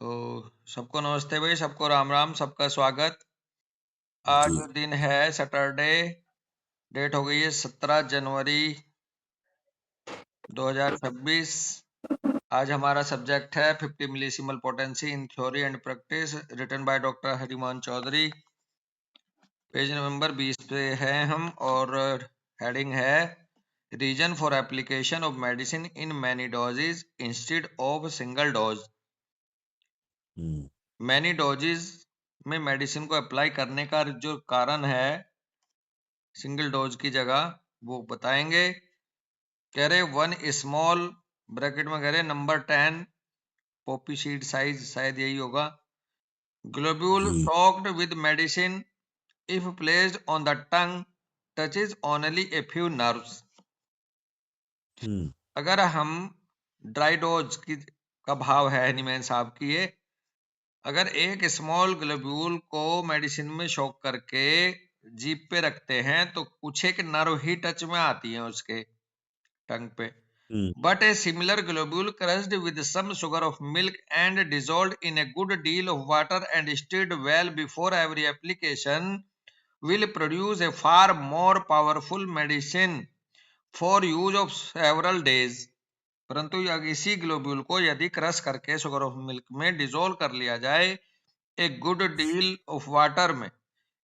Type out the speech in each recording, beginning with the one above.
तो सबको नमस्ते भाई, सबको राम राम, सबका स्वागत। आज जी। दिन है सैटरडे, डेट हो गई है 17 जनवरी 2026। आज हमारा सब्जेक्ट है 50 millesimal potency in theory and practice, written by doctor Harimohan Chaudhary. Page number 20 पे हैं हम और हेडिंग है reason for application of medicine in many doses instead of single dose. Many doses में मेडिसिन को अप्लाई करने का जो कारण है सिंगल डोज की जगह, वो बताएंगे। कह रहे वन स्मॉल, ब्रैकेट में कह रहे नंबर 10 पॉपी सीड साइज, शायद यही होगा, ग्लोब्यूल जी। Soaked with medicine if placed on the tongue touches only a few nerves. अगर हम ड्राई डोज की का भाव है हनीमैन साहब की, ये अगर एक स्मॉल ग्लोब्यूल को मेडिसिन में शॉक करके जीभ पे रखते हैं तो कुछ एक नर्व ही टच में आती है उसके टंग पे। But a similar globule crushed with some sugar of milk and dissolved in a good deal of water and stirred well before every application will produce a far more powerful medicine for use of several days. परंतु इसी globule को यदि crush करके sugar of milk में dissolve कर लिया जाए एक गुड डील ऑफ वाटर में,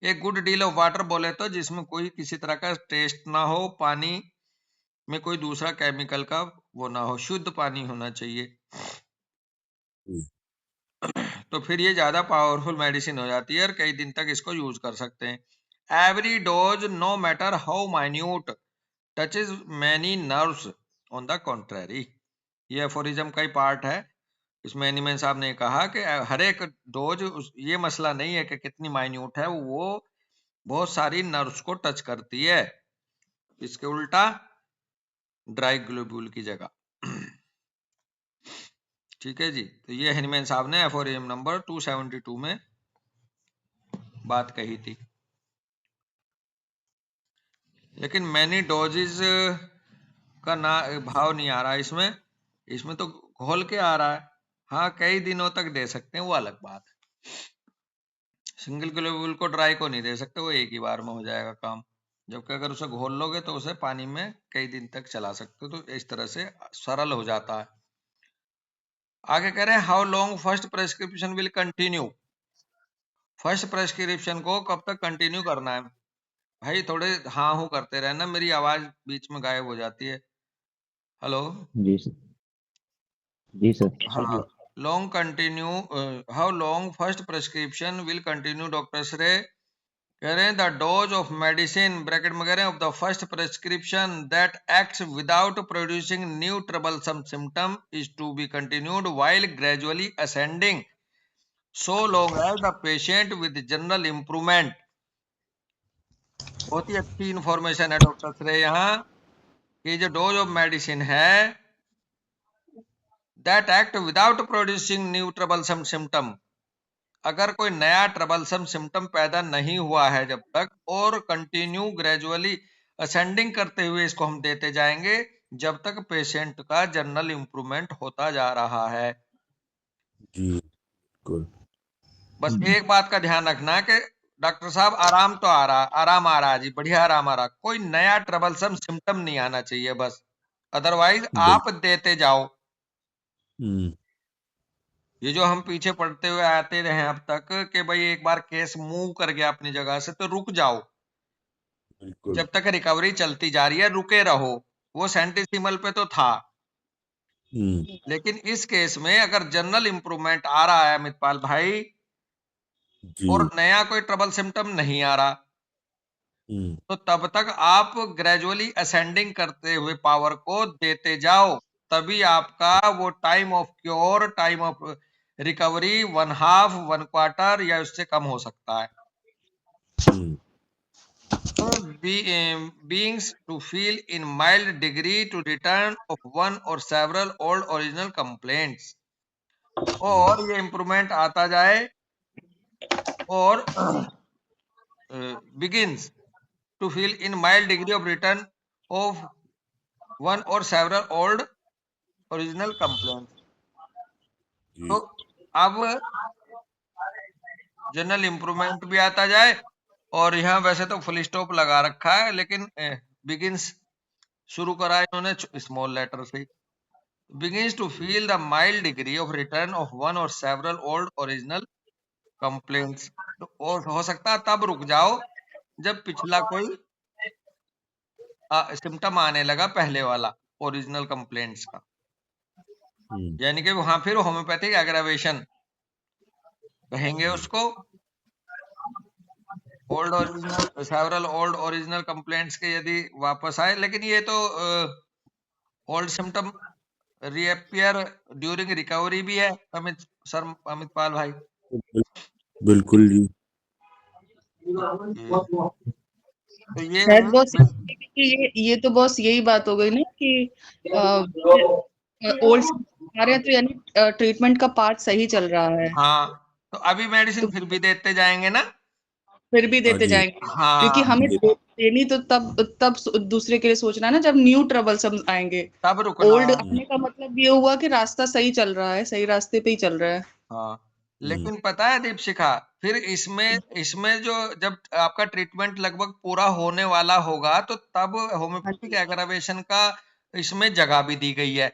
एक गुड डील ऑफ वाटर बोले तो जिसमें कोई किसी तरह का टेस्ट ना हो, पानी में कोई दूसरा केमिकल का वो ना हो, शुद्ध पानी होना चाहिए, तो फिर ये ज्यादा पावरफुल मेडिसिन हो जाती है और कई दिन तक इसको यूज कर सकते हैं। Every dose no matter how minute touches many nerves on the contrary. ये एफोरिज्म का ही पार्ट है। इसमें एनिमैन साहब ने कहा कि हर एक डोज ये मसला नहीं है कि कितनी माइन्यूट है, वो बहुत सारी नर्व्स को टच करती है। इसके उल्टा ड्राई ग्लोब्यूल की जगह। ठीक है जी, तो ये हनीमैन साहब ने एफोरिज्म नंबर 272 में बात कही थी। लेकिन मैनी डोजेज का ना भाव नहीं आ रहा है इसमें, इसमें तो घोल के आ रहा है। हाँ, कई दिनों तक दे सकते हैं, वो अलग बात है। सिंगल ग्लोब्यूल को ड्राई को नहीं दे सकते, वो एक ही बार में हो जाएगा काम, जबकि अगर उसे घोल लोगे तो उसे पानी में कई दिन तक चला सकते हो, तो इस तरह से सरल हो जाता है। आगे कह रहे हैं how long first prescription will continue. First prescription को कब तक कंटिन्यू करना है भाई? थोड़े हाँ हूँ करते रहना, मेरी आवाज बीच में गायब हो जाती है। हेलो जी सर। जी सर। हाँ, long continue, how long first prescription will continue doctor श्रे। कह रहे हैं the dose of medicine, bracket में कह रहे हैं of the first prescription that acts without producing new troublesome symptom is to be continued while gradually ascending so long as the patient with general improvement. बहुत ही अच्छी information है doctor श्रे यहाँ कि जो डोज ऑफ मेडिसिन है that act without producing new troublesome symptom, अगर कोई नया ट्रबलसम सिम्टम पैदा नहीं हुआ है जब तक, और कंटिन्यू ग्रेजुअली असेंडिंग करते हुए इसको हम देते जाएंगे जब तक पेशेंट का जनरल इंप्रूवमेंट होता जा रहा है। जी गुड। बस एक बात का ध्यान रखना कि डॉक्टर साहब आराम तो आ रहा, आराम आ रहा है जी, बढ़िया आराम आ रहा, कोई नया ट्रबलसम सिम्टम नहीं आना चाहिए बस, अदरवाइज बिल्कुल। आप देते जाओ। ये जो हम पीछे पढ़ते हुए आते रहे अब तक कि भाई एक बार केस मूव कर गया अपनी जगह से तो रुक जाओ, बिल्कुल। जब तक रिकवरी चलती जा रही है रुके रहो। वो सेंटिसिमल पे तो था, लेकिन इस केस में अगर जनरल इंप्रूवमेंट आ रहा है अमितपाल भाई जी। और नया कोई ट्रबल सिम्टम नहीं आ रहा, हम्म। तो तब तक आप ग्रेजुअली असेंडिंग करते हुए पावर को देते जाओ, तभी आपका वो time of cure, time of recovery 1/2, 1/4 या उससे कम हो सकता है। Beings to feel in mild degree to return of one or several old original complaints, और ये इम्प्रूवमेंट आता जाए और begins to feel in mild degree of return of one or several old original complaints। जी। तो अब general improvement भी आता जाए, और यहाँ वैसे तो फुल स्टॉप लगा रखा है, लेकिन बिगिंस शुरू करा है इन्होंने स्मॉल लेटर से। begins to feel the mild degree of return of one or several old original complaints। तो और हो सकता है तब रुक जाओ जब पिछला कोई सिम्टम आने लगा पहले वाला ओरिजिनल कंप्लेंट्स का, यानी कि वहां फिर होम्योपैथिक एग्रावेशन कहेंगे उसको। Old original several old original complaints के यदि वापस आए, लेकिन ये तो old symptom reappear during recovery भी है अमित पाल भाई। बिल्कुल जी। तो ये शायद बॉस ये तो बॉस यही बात हो गई ना कि ओल्ड आ रहे हैं तो यानी ट्रीटमेंट का पार्ट सही चल रहा है। हाँ, तो अभी मेडिसिन तो फिर भी देते जाएंगे ना। फिर भी हाँ देते जी। जाएंगे, क्योंकि हाँ, हमें देनी तो तब दूसरे के लिए सोचना है ना जब न्यू ट्रबल्सम आएंगे। तब रुकना ओल्ड है। आने का मतलब ये हुआ कि रास्ता सही चल रहा है, सही रास्ते पे ही चल रहा है। हाँ, लेकिन पता है दीपशिखा, फिर इसमें इसमें जो जब आपका ट्रीटमेंट लगभग पूरा होने वाला होगा, तो तब हाँ होम्योपैथिक जी। एग्रावेशन का इसमें जगह भी दी गई है।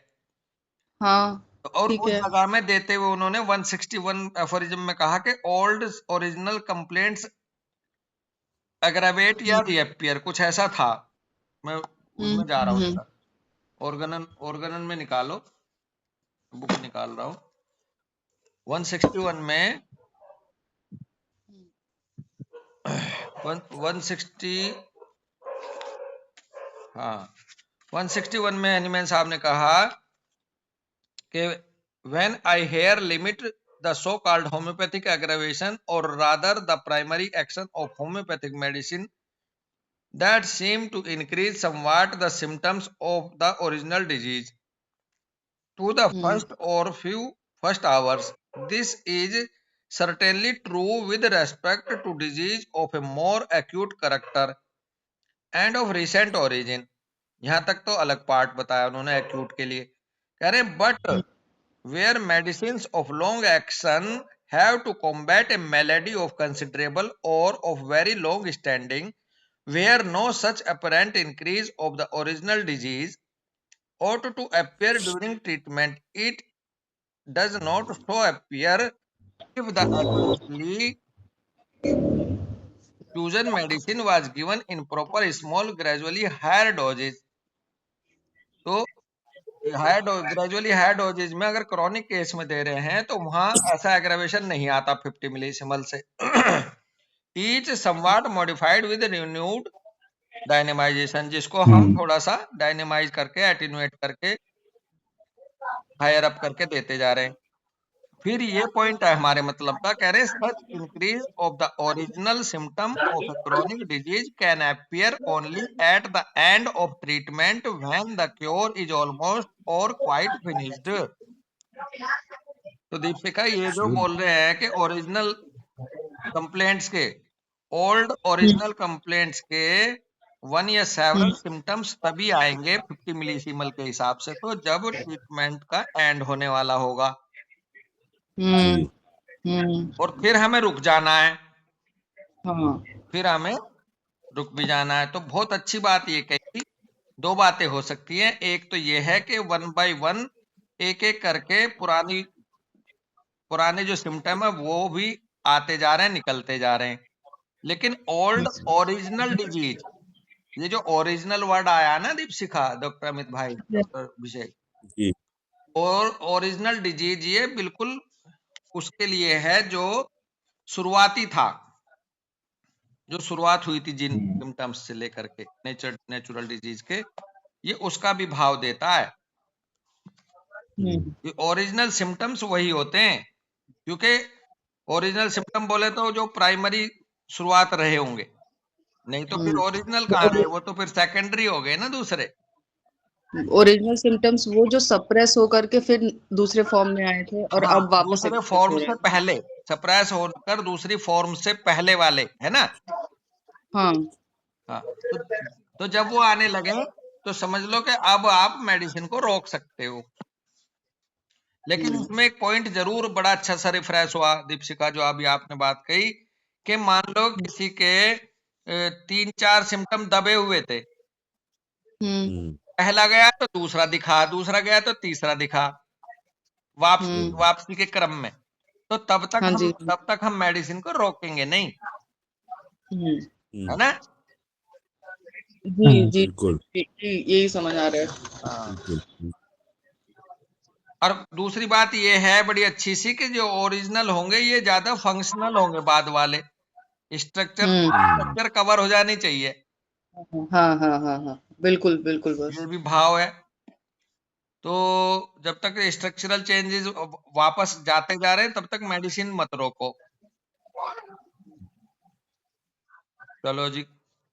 हाँ और ठीक उस है। जगह में देते हुए उन्होंने 161 एफोरिज्म में कहा कि ओल्ड ओरिजिनल कंप्लेंट्स एग्रावेट या रिएपियर, कुछ ऐसा था। मैं हम्म उसमें जा रहा हूँ हम्म सर, ऑर्गनन में निकालो, बुक निकाल रहा हूँ। 161 में 160 हाँ 161 में एनिमैन साहब ने कहा कि when I here limit the so-called homeopathic aggravation, or rather the primary action of homeopathic medicine that seem to increase somewhat the symptoms of the original disease to the first or few first hours, this is certainly true with respect to disease of a more acute character and of recent origin। यहां तक तो अलग part बताया उन्होंने acute के लिए, कह रहे but where medicines of long action have to combat a malady of considerable or of very long standing, where no such apparent increase of the original disease ought to appear during treatment, it does not so appear if the accurately chosen medicine was given in proper small gradually higher doses। तो gradually high doses में अगर chronic case में दे रहे हैं तो वहां ऐसा aggravation नहीं आता 50 मिलीसिमल से। Each somewhat modified with renewed dynamization, जिसको हम थोड़ा सा डायनेमाइज करके एटीन्यूएट करके हायर अप करके देते जा रहे हैं। फिर ये पॉइंट है हमारे मतलब का, कह रहे हैं such increase of the original symptom of a chronic disease can appear only at the end of treatment when the cure is almost or quite finished. तो दीपिका ये जो बोल रहे हैं कि ओरिजिनल कंप्लेंट्स के ओल्ड ओरिजिनल कंप्लेंट्स के 1 या सेवरल सिम्टम्स तभी आएंगे 50 मिलीसीमल के हिसाब से, तो जब ट्रीटमेंट का एंड होने वाला होगा और फिर हमें रुक जाना है। हाँ फिर हमें रुक भी जाना है। तो बहुत अच्छी बात ये कही। दो बातें हो सकती हैं, एक तो ये है कि 1 बाय 1 एक एक करके पुराने जो सिम्टम है वो भी आते जा रहे हैं, निकलते जा रहे हैं। लेकिन ओल्ड ओरिजिनल डिजीज, ये जो ओरिजिनल वर्ड आया ना दीपशिखा, डॉक्टर अमित भाई, डॉक्टर अभिषेक, जी। और ओरिजिनल डिजीज ये बिल्कुल उसके लिए है जो शुरुआती था, जो शुरुआत हुई थी जिन सिम्टम्स से लेकर के नेचुरल डिजीज के, ये उसका भी भाव देता है। ये ओरिजिनल सिम्टम्स वही होते हैं, क्योंकि ओरिजिनल सिम्टम बोले तो जो प्राइमरी शुरुआत रहे होंगे, नहीं तो फिर ओरिजिनल कहाँ रहे, वो तो फिर सेकेंडरी हो गए ना दूसरे। ओरिजिनल सिम्टम्स वो जो सप्रेस होकर के फिर दूसरे फॉर्म में आए थे और हाँ, अब वापस दूसरे एक्सप्रेस फॉर्म हो रहे से हैं। पहले सप्रेस होकर दूसरी फॉर्म से पहले वाले, है ना। हाँ हाँ, तो जब वो आने लगे तो समझ लो कि अब आप मेडिसिन को रोक सकते हो। लेकिन इसमें एक पॉइंट जरूर बड़ा अच्छा सा रिफ्रेश हुआ दीपशिका, जो अभी आपने बात कही कि मान लो किसी के 3-4 सिम्टम दबे हुए थे, पहला गया तो दूसरा दिखा, दूसरा गया तो तीसरा दिखा, वापसी के क्रम में, तो तब तक हम मेडिसिन को रोकेंगे नहीं, है ना? जी जी बिल्कुल यही समझ आ रहा है। बिल्कुल और दूसरी बात ये है बड़ी अच्छी सी कि जो ओरिजिनल होंगे ये ज्यादा फंक्शनल होंगे, बाद वाले स्ट्रक्चर कवर हो जानी चाहिए, हाँ हाँ हाँ हाँ बिल्कुल बिल्कुल बस। ये भी भाव है। तो जब तक स्ट्रक्चरल चेंजेस वापस जाते जा रहे हैं तब तक मेडिसिन मत रोको। चलो जी,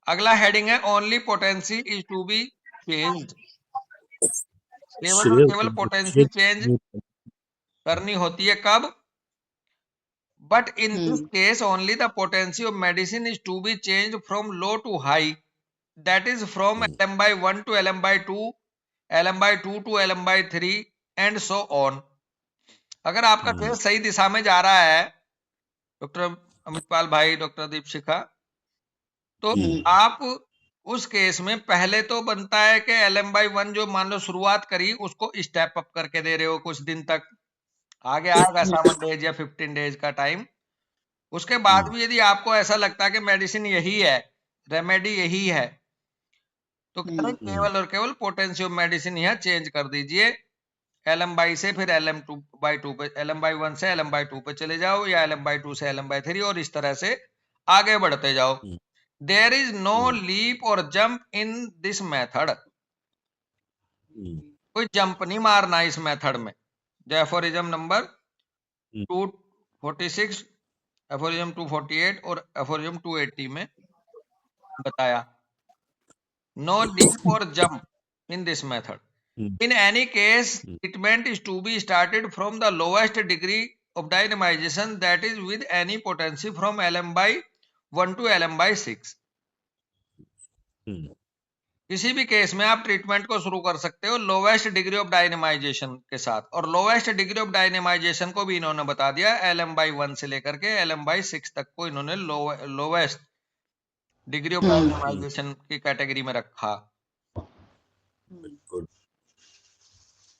अगला हेडिंग है only potency is to be changed. केवल और केवल पोटेंसी चेंज करनी होती है कब? But in this case only the potency of medicine is to be changed from low to high, that is from LM/1 to LM/2, LM/2 to LM/3 and so on। अगर आपका case सही दिशा में जा रहा है डॉक्टर अमितपाल भाई, doctor Deepshikha, तो आप उस केस में पहले तो बनता है कि LM/1 जो मान लो शुरुआत करी उसको स्टेप अप करके दे रहे हो कुछ दिन तक, आगे आएगा 7 डेज या 15 डेज का टाइम। उसके बाद भी यदि आपको ऐसा लगता है कि मेडिसिन यही है, रेमेडी यही है, तो कह रहे केवल और केवल पोटेंशियो मेडिसिन यहाँ चेंज कर दीजिए, LM/2 से फिर LM/2 पे, LM/1 से LM/2 पे चले जाओ, या LM/2 से LM/3, और इस तरह से आगे बढ़ते जाओ। देयर इज नो लीप और जंप इन दिस मेथड। कोई जंप नहीं मारना इस मेथड में। जो एफोरिज्म नंबर 246, एफोरिज्म 248 और एफोरिज्म 280 में बताया, no leap or jump in this method. In any case, treatment is to be started from the lowest degree of dynamization, that is with any potency from LM/1 to LM/6। किसी भी case में आप treatment को शुरू कर सकते हो lowest degree of डायनेमाइजेशन के साथ, और लोवेस्ट डिग्री ऑफ डायनेमाइजेशन को भी इन्होंने बता दिया, LM/1 से लेकर के LM/6 तक को इन्होंने लोवेस्ट डिग्री ऑफ डायनेमाइजेशन की कैटेगरी में रखा।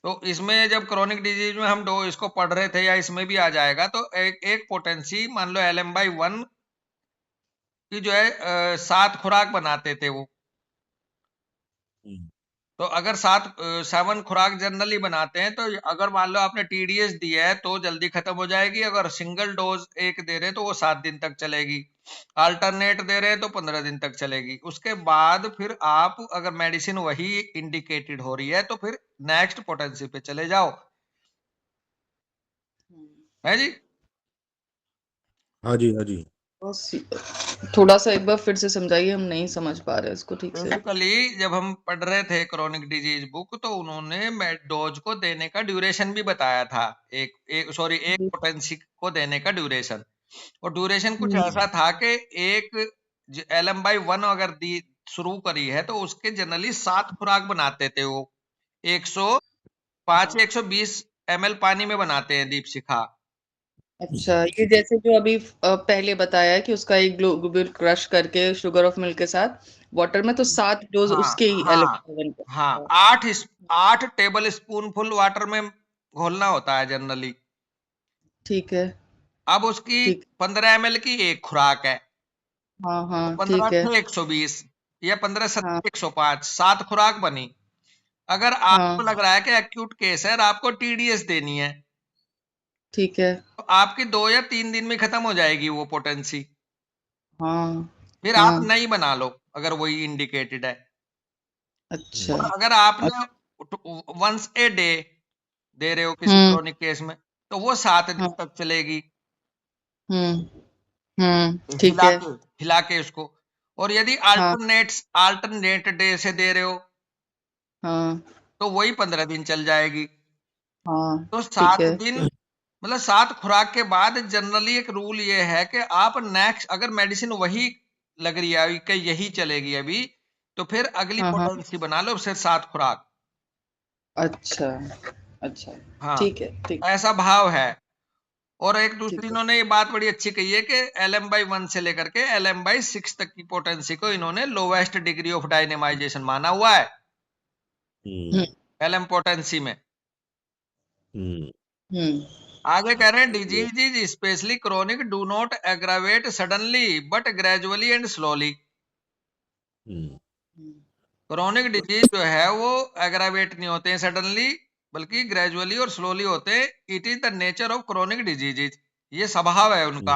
तो इसमें जब क्रोनिक डिजीज में हम इसको पढ़ रहे थे, या इसमें भी आ जाएगा, तो एक पोटेंसी मान लो LM/1 की जो है 7 खुराक बनाते थे वो, तो अगर 7 खुराक जनरली बनाते हैं, तो अगर मान लो आपने TDS दिया है तो जल्दी खत्म हो जाएगी, अगर सिंगल डोज एक दे रहे हैं तो वो 7 दिन तक चलेगी, अल्टरनेट दे रहे हैं तो 15 दिन तक चलेगी। उसके बाद फिर आप अगर मेडिसिन वही इंडिकेटेड हो रही है तो फिर नेक्स्ट पोटेंसी पे चले जाओ, है जी? हाँ जी हाँ जी। थोड़ा सा एक बार फिर से समझाइए, हम नहीं समझ पा रहे इसको ठीक से। बेसिकली जब हम पढ़ रहे थे क्रोनिक डिजीज बुक, तो उन्होंने डोज को देने का ड्यूरेशन भी बताया था, एक पोटेंसी को देने का ड्यूरेशन, और ड्यूरेशन कुछ ऐसा था कि एक LM/1 अगर दी शुरू करी है तो उसके जनरली 7 खुराक बनाते थे वो, 105 120 ml पानी में बनाते हैं दीपशिखा। अच्छा, ये जैसे जो अभी पहले बताया कि उसका एक ग्लोबुल क्रश करके शुगर ऑफ मिल्क के साथ वाटर में, तो 7 डोज उसके ही LM/1 हाँ, 8 टेबल स्पून फुल वाटर में घोलना होता है जनरली। ठीक है। अब उसकी 15 ml की एक खुराक है, हाँ हाँ तो 15 ठीक है। 120 या 15 105, 7 खुराक बनी। अगर आपको लग रहा है कि एक्यूट केस है और आपको TDS देनी है, ठीक है, तो आपकी 2 या 3 दिन में खत्म हो जाएगी वो पोटेंसी। हाँ फिर आप नहीं बना लो अगर वही इंडिकेटेड है। अच्छा। और अगर आपने वंस ए डे दे रहे हो किसी क्रोनिक केस में, तो वो 7 दिन तक चलेगी, ठीक है। हिला के उसको। और यदि अल्टरनेट डे से दे रहे हो, तो वही 15 दिन चल जाएगी। तो 7 दिन मतलब 7 खुराक के बाद जनरली एक रूल ये है कि आप नेक्स्ट अगर मेडिसिन वही लग रही है कि यही चलेगी अभी, तो फिर अगली पोटेंसी बना लो, फिर 7 खुराक। अच्छा अच्छा, हाँ, ठीक है, ठीक ऐसा भाव है। और एक ठीक दूसरी है। इन्होंने ये बात बड़ी अच्छी कही है कि LM/1 से लेकर के LM/6 तक की पोटेंसी को इन्होंने लोवेस्ट डिग्री ऑफ डायनेमाइजेशन माना हुआ है हुँ, LM पोटेंसी में। हम्म, हुँ, आगे कह रहे हैं ये disease is specially chronic do not aggravate suddenly but gradually and slowly. Hmm, hmm, chronic disease जो है वो एग्रावेट नहीं होते हैं सडनली, बल्कि ग्रेजुअली और स्लोली होते हैं। It is the nature of chronic diseases, ये स्वभाव है हम्म, उनका।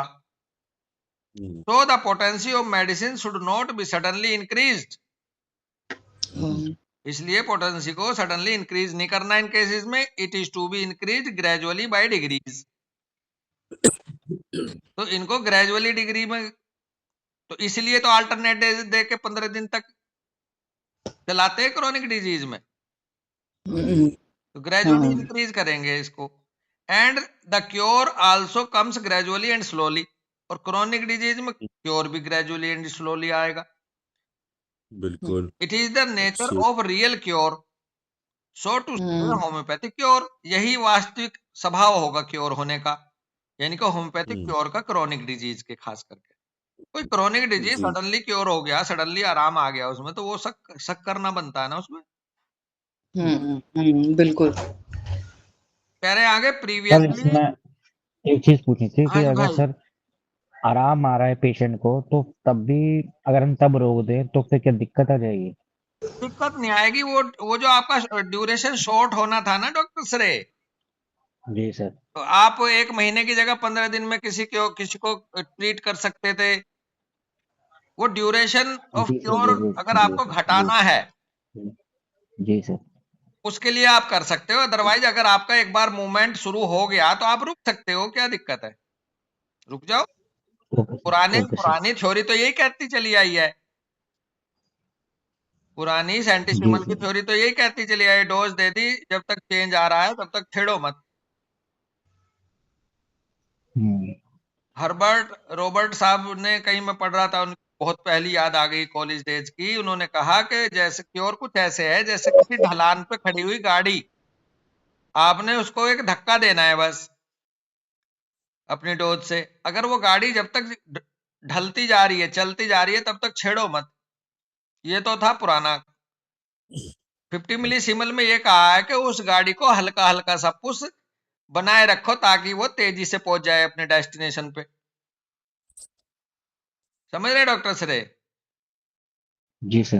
हम्म, So the potency of medicine should not be suddenly increased. हुँ, इसलिए पोटेंसी को सडनली इंक्रीज नहीं करना इन केसेस में। It is to be increase gradually by degrees. तो इनको ग्रेजुअली डिग्री में, तो इसलिए तो अल्टरनेट दे के 15 दिन तक चलाते हैं क्रोनिक डिजीज में। हुँ, तो ग्रेजुअली हाँ, इंक्रीज करेंगे इसको। And the cure also comes gradually and slowly. और क्रोनिक डिजीज में क्योर भी ग्रेजुअली एंड स्लोली आएगा। हुँ, बिल्कुल इट इज द नेचर अच्छे of real cure, so to हुँ, होम्योपैथिक क्योर। यही वास्तविक स्वभाव होगा क्योर होने का, यानी कि होम्योपैथिक हम्म, क्योर का क्रोनिक डिजीज के खास करके। कोई क्रोनिक डिजीज जी सडनली क्योर हो गया, सडनली आराम आ गया उसमें, तो वो शक करना बनता है ना उसमें। बिल्कुल। कह रहे हैं आगे सर प्रीवियसली। इसमें एक चीज पूछनी थी हाँ कि जी अगर भाई। सर आराम आ रहा है पेशेंट को तो तब भी अगर हम तब रोक दें तो फिर क्या दिक्कत आ जाएगी? दिक्कत नहीं आएगी। वो जो आपका ड्यूरेशन शॉर्ट होना था ना डॉक्टर सरे, जी सर। तो आप 1 महीने की जगह 15 दिन में किसी को ट्रीट कर सकते थे। वो ड्यूरेशन ऑफ जी सर क्योर जी जी अगर जी आपको जी घटाना है, जी जी सर। उसके लिए आप कर सकते हो। अदरवाइज अगर आपका एक बार मूवमेंट शुरू हो गया तो आप रुक सकते हो, क्या दिक्कत है, रुक जाओ। ओके सर पुरानी ओके सर। पुरानी थ्योरी तो यही कहती चली आई है। पुरानी जी सेंटिसिमल की सर। थ्योरी तो यही कहती चली आई, डोज दे दी, जब तक चेंज आ रहा है तब तक छेड़ो मत। हम्म हर्बर्ट रॉबर्ट साहब ने, कहीं मैं पढ़ रहा था, उनकी बहुत पहली याद आ गई कॉलेज डेज की। उन्होंने कहा कि जैसे क्योर कुछ ऐसे है जैसे किसी ढलान पे खड़ी हुई गाड़ी, आपने उसको एक धक्का देना है बस अपनी डोज से। अगर वो गाड़ी जब तक ढलती जा रही है, चलती जा रही है, तब तक छेड़ो मत। ये तो था पुराना। 50 मिलीसिमल में ये कहा है कि उस गाड़ी को हल्का हल्का सा पुश बनाए रखो ताकि वो तेजी से पहुंच जाए अपने डेस्टिनेशन पे। समझ रहे डॉक्टर सरे? जी सर।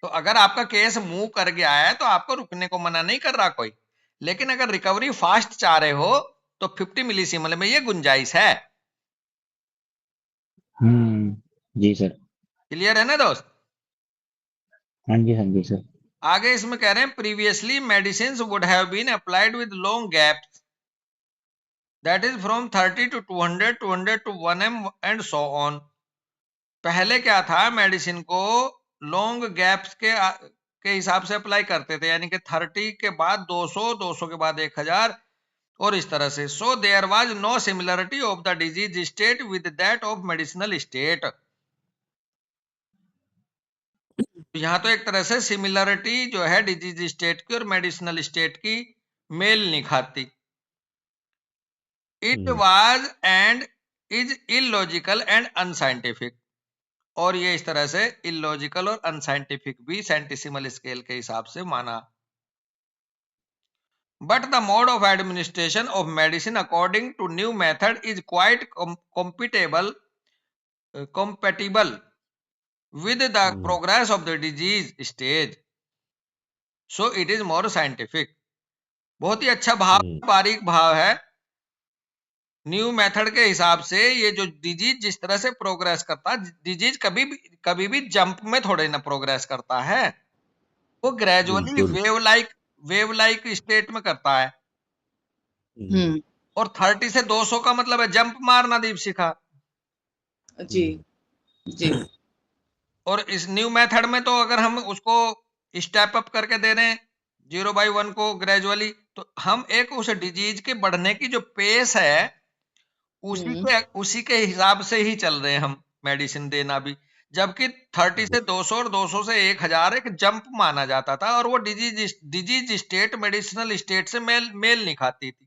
तो अगर आपका केस मूव कर गया है तो आपको रुकने को मना नहीं कर रहा कोई, लेकिन अगर रिकवरी फास्ट चाह रहे हो तो 50 मिलीसिमल में ये गुंजाइश है। जी सर। क्लियर है ना दोस्त? हाँ जी सर। आगे इसमें कह रहे हैं previously medicine would have been applied with long gaps, that is from 30 to 200 200 to 1 m and so on. पहले क्या था, मेडिसिन को लॉन्ग गैप्स के हिसाब से अप्लाई करते थे, यानी कि 30 के बाद 200, 200 के बाद 1000 और इस तरह से। So there was no similarity of the disease state with that of medicinal state. यहाँ तो एक तरह से सिमिलरिटी जो है डिजीज स्टेट की और मेडिसिनल स्टेट की मेल नहीं खाती। It hmm, was and is illogical and unscientific. और ये इस तरह से इलॉजिकल और अनसाइंटिफिक भी सेंटिसिमल स्केल के हिसाब से माना। But the mode of administration of medicine according to new method is quite compatible with the hmm, progress of the disease stage, so it is more scientific। बहुत ही अच्छा भाव, हम्म, बारीक भाव है। न्यू मेथड के हिसाब से ये जो डिजीज जिस तरह से प्रोग्रेस करता है, डिजीज कभी भी जंप में थोड़े ना प्रोग्रेस करता है, वो ग्रेजुअली बिल्कुल वेव लाइक स्टेट में करता है। हम्म, हुँ, और 30 से 200 का मतलब है जंप मारना, दीप शिखा। जी, हम्म, जी। और इस न्यू मेथड में तो अगर हम उसको स्टेप अप करके दे रहे हैं 0/1 को ग्रेजुअली, तो हम एक उस डिजीज के बढ़ने की जो पेस है हुँ, उसी के हिसाब से ही चल रहे हैं हम मेडिसिन देना भी। जबकि 30 से 200 और 200 से 1000 एक जंप माना जाता था, और वो डिजीज स्टेट मेडिसिनल स्टेट से मेल नहीं खाती थी।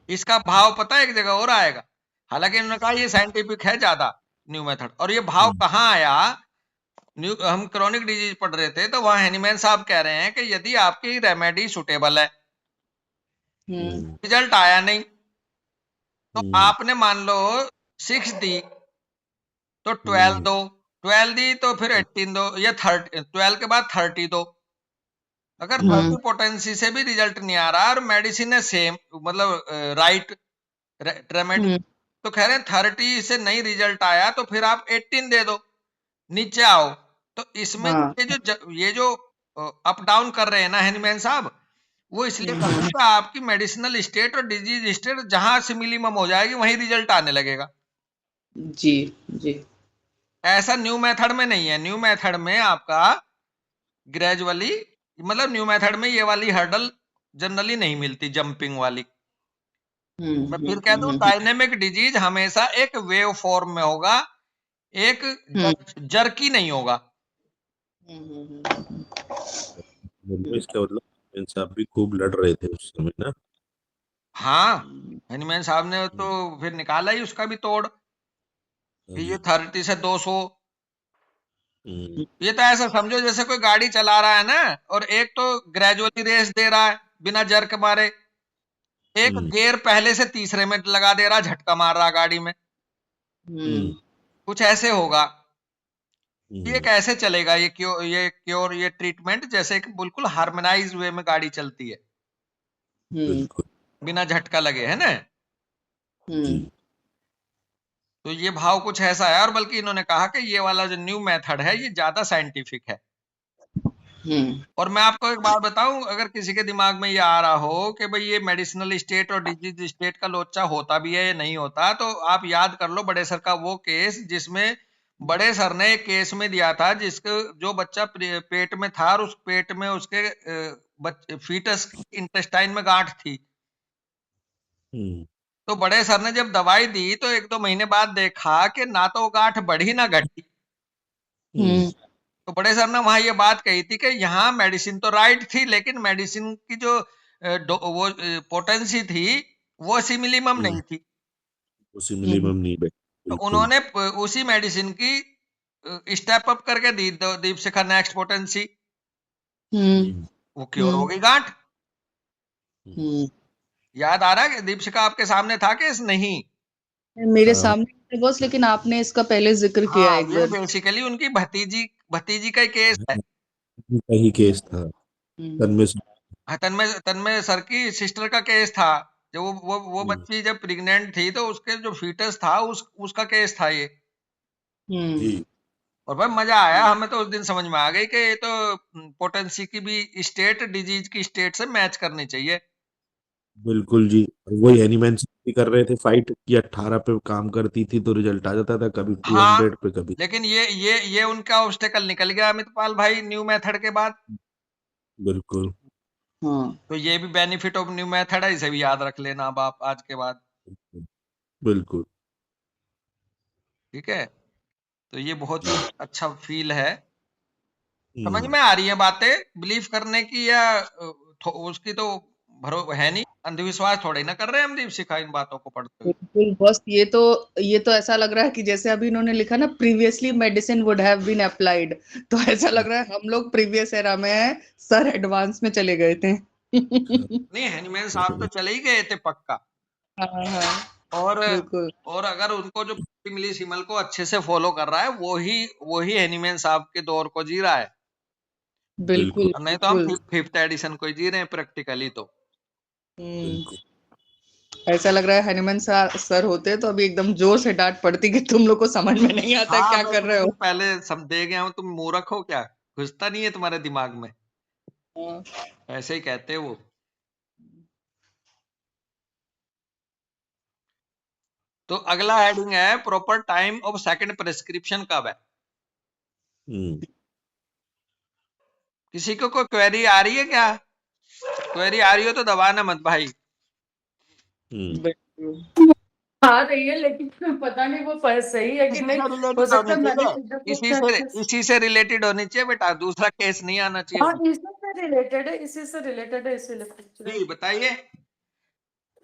इसका भाव पता है एक जगह और आएगा, हालांकि इन्होंने कहा ये साइंटिफिक है ज्यादा न्यू मेथड। और ये भाव कहाँ आया, हम क्रॉनिक डिजीज पढ़ रहे थे तो वहां हैनीमैन साहब कह रहे हैं कि यदि आपकी रेमेडी सुटेबल है, रिजल्ट आया नहीं, तो आपने मान लो 6 दी तो 12 दो, 12 दी तो फिर 18 दो, या 12 के बाद 30 दो। अगर 30 पोटेंसी से भी रिजल्ट नहीं आ रहा और मेडिसिन है सेम, मतलब राइट रेमेडी, तो कह रहे हैं 30 से नहीं रिजल्ट आया तो फिर आप 18 दे दो, नीचे आओ। तो इसमें ये जो अप डाउन कर रहे हैं ना हैनीमैन साहब, वो इसलिए कर रहे हैं कि आपकी मेडिसिनल स्टेट और डिजीज स्टेट जहां से मिनिमम हो जाएगी वहीं रिजल्ट आने लगेगा। जी जी। ऐसा न्यू मेथड में नहीं है। न्यू मेथड में आपका ग्रेजुअली, मतलब न्यू मेथड में ये वाली हर्डल जनरली नहीं मिलती, जंपिंग वाली। मैं फिर कह दूं, डायनेमिक डिजीज हमेशा एक वेव फॉर्म में होगा, एक जर्की नहीं होगा। इसका मतलब साहब भी खूब लड़ रहे थे उस समय ना। हाँ, हैनीमैन साहब ने तो फिर निकाला ही उसका भी तोड़ कि ये 30 से 200। ये तो ऐसा समझो जैसे कोई गाड़ी चला रहा है ना, और एक तो ग्रेजुअली रेस दे रहा है बिना जर्क मारे, एक गियर पहले से तीसरे में लगा दे रहा, झटका मार रहा गाड़ी में, कुछ ऐसे होगा। ये कैसे चलेगा, ये क्योर ये ट्रीटमेंट, जैसे कि बिल्कुल हार्मोनाइज वे में गाड़ी चलती है बिना झटका लगे, है ना। तो ये भाव कुछ ऐसा है। और बल्कि इन्होंने कहा कि ये वाला जो न्यू मेथड है ये ज्यादा साइंटिफिक है। और मैं आपको एक बात बताऊं, अगर किसी के दिमाग में ये आ रहा हो कि भाई ये मेडिसिनल स्टेट और डिजीज स्टेट का लोचा होता भी है या नहीं होता, तो आप याद कर लो बड़े सर का वो केस, जिसमें बड़े सर ने एक केस में दिया था जिसके जो बच्चा पेट में था और उस पेट में उसके फीटस इंटेस्टाइन में गांठ थी। तो बड़े सर ने जब दवाई दी तो 1-2 महीने बाद देखा कि ना तो वो गांठ बढ़ी ना घटी। तो बड़े सर ने वहां ये बात कही थी कि यहाँ मेडिसिन तो राइट थी, लेकिन मेडिसिन की जो वो पोटेंसी थी वो सिमिलिमम नहीं थी। मिनिमम नहीं है। तो उन्होंने उसी मेडिसिन की स्टेप अप करके दी दीपशिखा नेक्स्ट पोटेंसी, वो क्योर हो गई गांठ। याद आ रहा है कि दीपशिखा आपके सामने था केस? नहीं, मेरे सामने बॉस, लेकिन आपने इसका पहले जिक्र किया एक ये बार। बेसिकली उनकी भतीजी का केस है। वही केस था तन्मय तन्मय सर की सिस्टर का केस था। जो वो बच्ची जब प्रेग्नेंट थी तो उसके जो फीटस था उसका केस था ये। जी। और भाई मजा आया हमें तो, उस दिन समझ में आ गई कि ये तो पोटेंसी की भी स्टेट डिजीज की स्टेट से मैच करनी चाहिए। बिल्कुल जी। वही एनिमैन भी कर रहे थे फाइट की, 18 पे काम करती थी तो रिजल्ट आ जाता था, कभी 200 पे कभी। लेकिन ये उनका ऑब्स्टेकल निकल गया अमितपाल भाई न्यू मेथड के बाद। बिल्कुल। तो ये भी बेनिफिट ऑफ न्यू मेथड है, इसे भी याद रख लेना अब आप आज के बाद। बिल्कुल। ठीक है, तो ये बहुत ही अच्छा फील है। समझ में आ रही है बातें बिलीव करने की, या उसकी तो भरो है नहीं, अंधविश्वास थोड़े ना कर रहे हैं हम दीपशिखा इन बातों को पढ़ते हुए। बिल्कुल बस, ये तो ऐसा लग रहा है कि जैसे अभी इन्होंने लिखा ना, previously medicine would have been applied, तो ऐसा लग रहा है हम लोग प्रीवियस एरा में हैं, सर एडवांस में चले गए थे। नहीं, हैनीमैन साहब तो चले ही गए थे पक्का। और बिल्कुल। और अगर उनको जो मिली सिमल को अच्छे से फॉलो कर रहा है, वही हैनीमैन साहब के दौर को जी रहा है। बिल्कुल नहीं तो हम 5th एडिशन को जी रहे हैं प्रैक्टिकली तो। ऐसा लग रहा है हनुमान सर होते तो अभी एकदम जोर से डांट पड़ती कि तुम लोग को समझ में नहीं आता क्या कर रहे हो। पहले सब दे गया हूं, तुम मूर्ख हो क्या, घुसता नहीं है तुम्हारे दिमाग में, ऐसे ही कहते वो। तो अगला हेडिंग है proper time of second prescription कब है। किसी को कोई क्वेरी आ रही है क्या? क्वेरी आ रही हो तो दबाना मत भाई। आ रही है, लेकिन पता नहीं वो सही है कि इसी नहीं। से हो रिलेटेड सकता होनी है मैंने चाहिए, इसी से रिलेटेड होनी चाहिए बेटा, दूसरा केस नहीं आना चाहिए हाँ, उसमें। इसी से रिलेटेड है, इसी से रिलेटेड है, इसीलिए जी बताइए।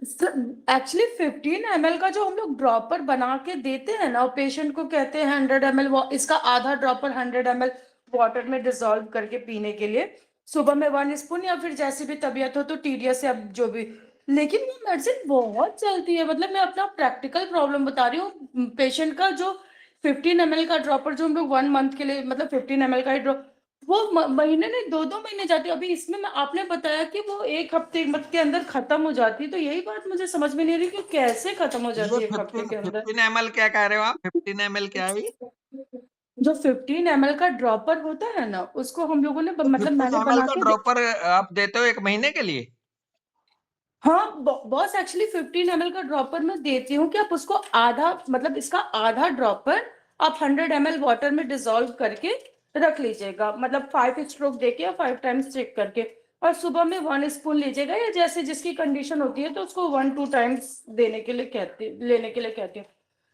एक्चुअली 15 ml का जो हम लोग ड्रॉपर बना के देते हैं ना, पेशेंट को कहते हैं 100 ml, इसका आधा ड्रॉपर 100 ml वाटर में डिसॉल्व करके पीने के लिए, सुबह में 1 स्पून, या फिर जैसी भी तबीयत हो तो TDS या जो भी। लेकिन वो मेडिसिन बहुत चलती है, मतलब मैं अपना प्रैक्टिकल प्रॉब्लम बता रही हूँ। पेशेंट का जो 15 ml का ड्रॉपर जो हम लोग 1 मंथ के लिए, मतलब 15 ml का ही ड्रॉप, वो महीने नहीं 2-2 महीने जाती है। अभी इसमें मैं आपने बताया कि वो 1 हफ्ते के अंदर खत्म हो जाती है, तो यही बात मुझे समझ में नहीं आ रही कि कैसे खत्म हो ये जाती है 1 हफ्ते के अंदर। 15 ml क्या कह रहे हो आप? 15 ml क्या है ये? जो 15 ml का ड्रॉपर होता है ना, उसको हम लोगों ने तो मतलब 15 मैंने ml बना का के ड्रॉपर आप देते हो 1 महीने के लिए? हाँ बॉस, एक्चुअली 15 ml का ड्रॉपर मैं देती हूँ कि आप उसको आधा, मतलब इसका आधा ड्रॉपर आप 100 ml वाटर में डिसॉल्व करके रख लीजिएगा, मतलब 5 स्ट्रोक देके या 5 टाइम्स चेक करके, और सुबह में 1 स्पून लीजिएगा, या जैसे जिसकी कंडीशन होती है तो उसको 1-2 टाइम्स लेने के लिए कहती हूँ।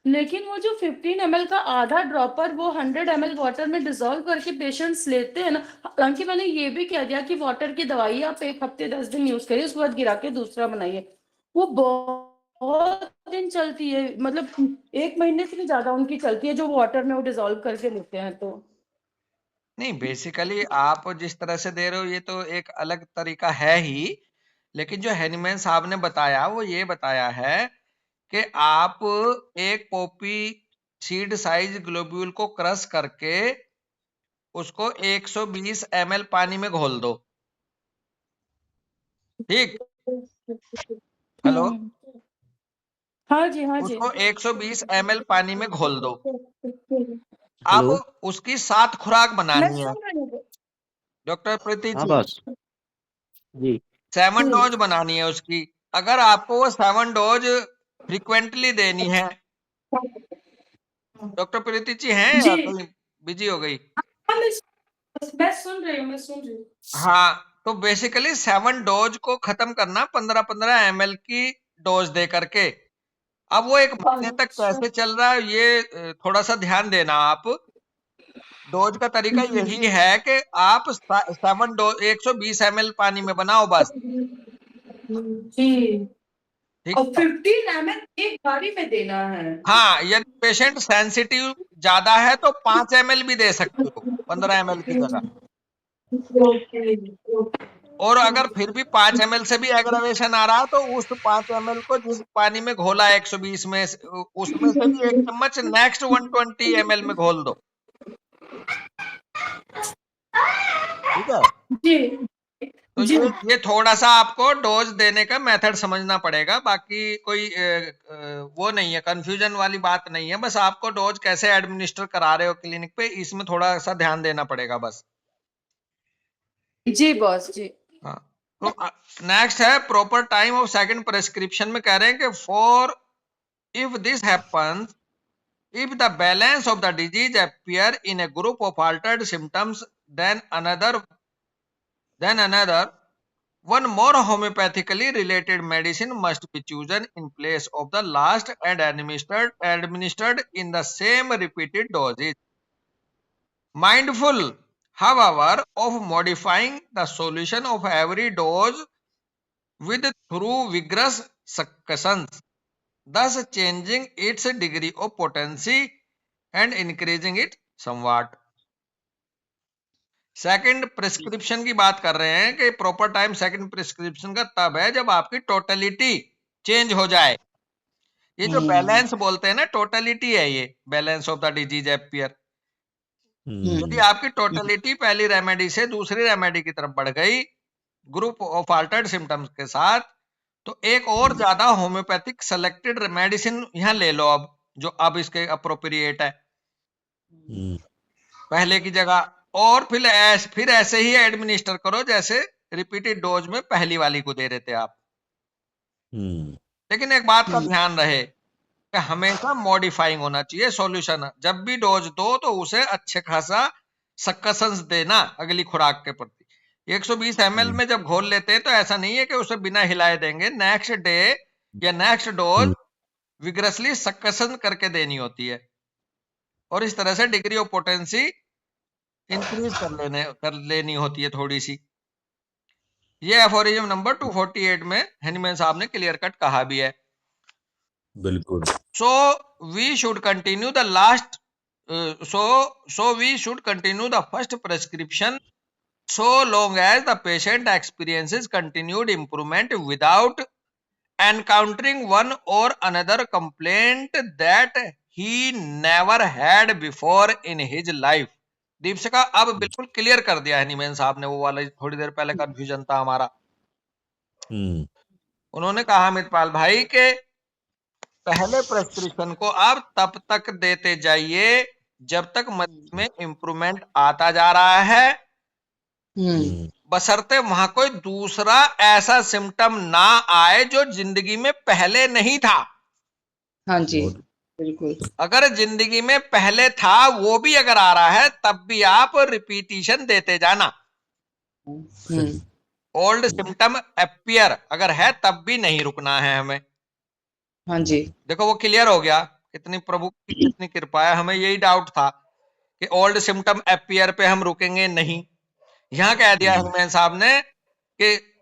लेकिन वो जो 15 ml का आधा ड्रॉपर वो 100 ml वाटर में डिसॉल्व करके पेशेंट्स लेते हैं ना, हालांकि मैंने ये भी कह दिया कि वाटर की दवाई आप 1 हफ्ते 10 दिन यूज करिए, उसके बाद गिरा के दूसरा बनाइए। वो बहुत दिन चलती है, मतलब 1 महीने से भी ज्यादा उनकी चलती है, जो वाटर में वो डिसॉल्व करके लेते हैं तो। नहीं, बेसिकली आप जिस तरह से दे रहे हो ये तो एक अलग तरीका है ही, लेकिन जो हैनीमैन साहब ने बताया वो ये बताया है कि आप एक पॉपी सीड साइज ग्लोब्यूल को क्रश करके उसको 120 ml पानी में घोल दो। ठीक, हेलो, हाँ जी, हाँ जी। उसको 120 ml पानी में घोल दो। अब हेलो। उसकी 7 खुराक मैं बनानी है सुन रही हूँ। डॉक्टर प्रीति हाँ जी, बस। जी। 7 डोज बनानी है उसकी। अगर आपको वो 7 डोज फ्रिक्वेंटली देनी है, डॉक्टर प्रीति जी हैं या जी, कहीं बिजी हो गई? हाँ, मैं सुन रही हूँ, मैं सुन रही हूँ। हाँ, तो बेसिकली 7 डोज को खत्म करना 15-15 ml की डोज दे करके। अब वो 1 महीने तक अच्छा। कैसे चल रहा है ये थोड़ा सा ध्यान देना आप। डोज का तरीका यही है कि आप 7 डोज 120 ml पानी में बनाओ बस। जी, ठीक और है। 15 ml एक बारी में देना है। हाँ, यदि पेशेंट सेंसिटिव ज्यादा है तो 5 ml भी दे सकते हो 15 ml की जगह। Okay, okay. और अगर फिर भी 5 ml से भी एग्रावेशन आ रहा तो उस 5 ml को जिस पानी में घोला 120 में उसमें से भी 1 चम्मच नेक्स्ट 120 ml में घोल दो। ठीक है। जी, तो जी, ये थोड़ा सा आपको डोज देने का मेथड समझना पड़ेगा, बाकी कोई वो नहीं है, कंफ्यूजन वाली बात नहीं है, बस आपको डोज कैसे एडमिनिस्टर करा रहे हो क्लिनिक पे इसमें थोड़ा सा ध्यान देना पड़ेगा बस। जी बॉस जी। हाँ, तो नेक्स्ट है proper time of second prescription में कह रहे हैं कि for if this happens if the balance of the disease appear in a group of altered symptoms then another one more homeopathically related medicine must be chosen in place of the last and administered in the same repeated doses, mindful however of modifying the solution of every dose with through vigorous succussions, thus changing its degree of potency and increasing it somewhat. Second prescription की बात कर रहे हैं कि proper time second prescription का तब है जब आपकी टोटलिटी चेंज हो जाए। ये जो बैलेंस बोलते हैं ना, टोटलिटी है ये, balance of the disease appear. यदि आपकी टोटलिटी पहली रेमेडी से दूसरी रेमेडी की तरफ बढ़ गई ग्रुप ऑफ अल्टर्ड सिम्टम्स के साथ, तो एक और ज्यादा होम्योपैथिक सेलेक्टेड मेडिसिन यहाँ ले लो अब, जो अब इसके अप्रोप्रिएट है पहले की जगह, और फिर ऐसे ही एडमिनिस्टर करो जैसे रिपीटेड डोज में पहली वाली को दे रहे थे आप। लेकिन एक बात का ध्यान रहे कि हमेशा मॉडिफाइंग होना चाहिए सॉल्यूशन। जब भी डोज दो तो उसे अच्छे खासा सक्सेंस देना अगली खुराक के प्रति। 120 ml में जब घोल लेते हैं तो ऐसा नहीं है कि उसे बिना हिलाए देंगे, नेक्स्ट डे या नेक्स्ट डोज विग्रसली सक्शन करके देनी होती है और इस तरह से डिग्री ऑफ पोटेंसी इंक्रीज कर लेनी होती है थोड़ी सी। ये एफोरिज्म नंबर 248 में हेनीमैन साहब ने क्लियर कट कहा भी है। बिल्कुल। So we should continue the last so we should continue the first prescription so long as the patient experiences continued improvement without encountering one or another complaint that he never had before in his life। Deepshikha अब बिल्कुल clear कर दिया Hahnemann साहब ने, वो वाला थोड़ी देर पहले कंफ्यूजन था हमारा। उन्होंने कहा अमितपाल भाई के पहले प्रेस्क्रिप्शन को आप तब तक देते जाइए जब तक मरीज में इम्प्रूवमेंट आता जा रहा है, बशर्ते वहां कोई दूसरा ऐसा सिम्टम ना आए जो जिंदगी में पहले नहीं था। हाँ जी बिल्कुल। अगर जिंदगी में पहले था वो भी अगर आ रहा है तब भी आप रिपीटिशन देते जाना। ओल्ड सिम्टम अपीयर अगर है तब भी नहीं रुकना है हमें। हाँ जी देखो वो क्लियर हो गया, कितनी प्रभु की कितनी कृपा है। हमें यही डाउट था कि ओल्ड सिम्टम अपीयर पे हम रुकेंगे नहीं। यहां कह दिया हेनीमैन साहब ने कि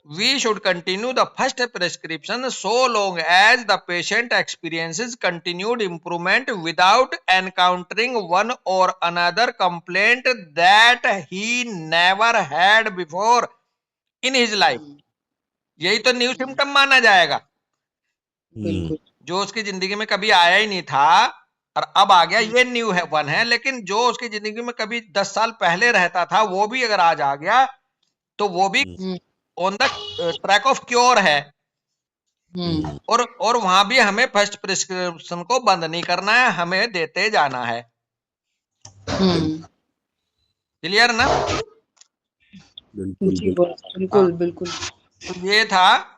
we should continue the first prescription so long as the patient experiences continued improvement without encountering one or another complaint that he never had before in his life. यही तो न्यू सिम्टम माना जाएगा, बिल्कुल। जो उसकी जिंदगी में कभी आया ही नहीं था और अब आ गया, ये न्यू है वन है। लेकिन जो उसकी जिंदगी में कभी 10 साल पहले रहता था वो भी अगर आज आ गया तो वो भी on the track of cure है। और वहां भी हमें फर्स्ट प्रिस्क्रिप्शन को बंद नहीं करना है, हमें देते जाना है। क्लियर ना? बिल्कुल बिल्कुल। तो ये था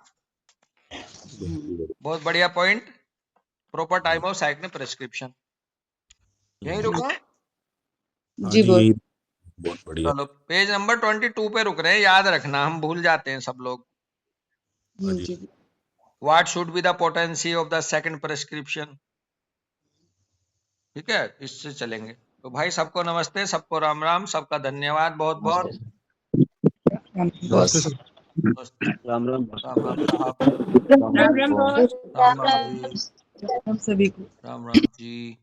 बहुत बढ़िया point, proper time of cyclin prescription. यही रुको जी बोल। बहुत बढ़िया। चलो पेज नंबर 22 पे रुक रहे हैं, याद रखना हम भूल जाते हैं सब लोग। What should be the potency of the second prescription. ठीक है, इससे चलेंगे। तो भाई सबको नमस्ते, सबको राम राम, सबका धन्यवाद बहुत बहुत। राम राम राम राम राम राम जी, सभी को राम राम जी।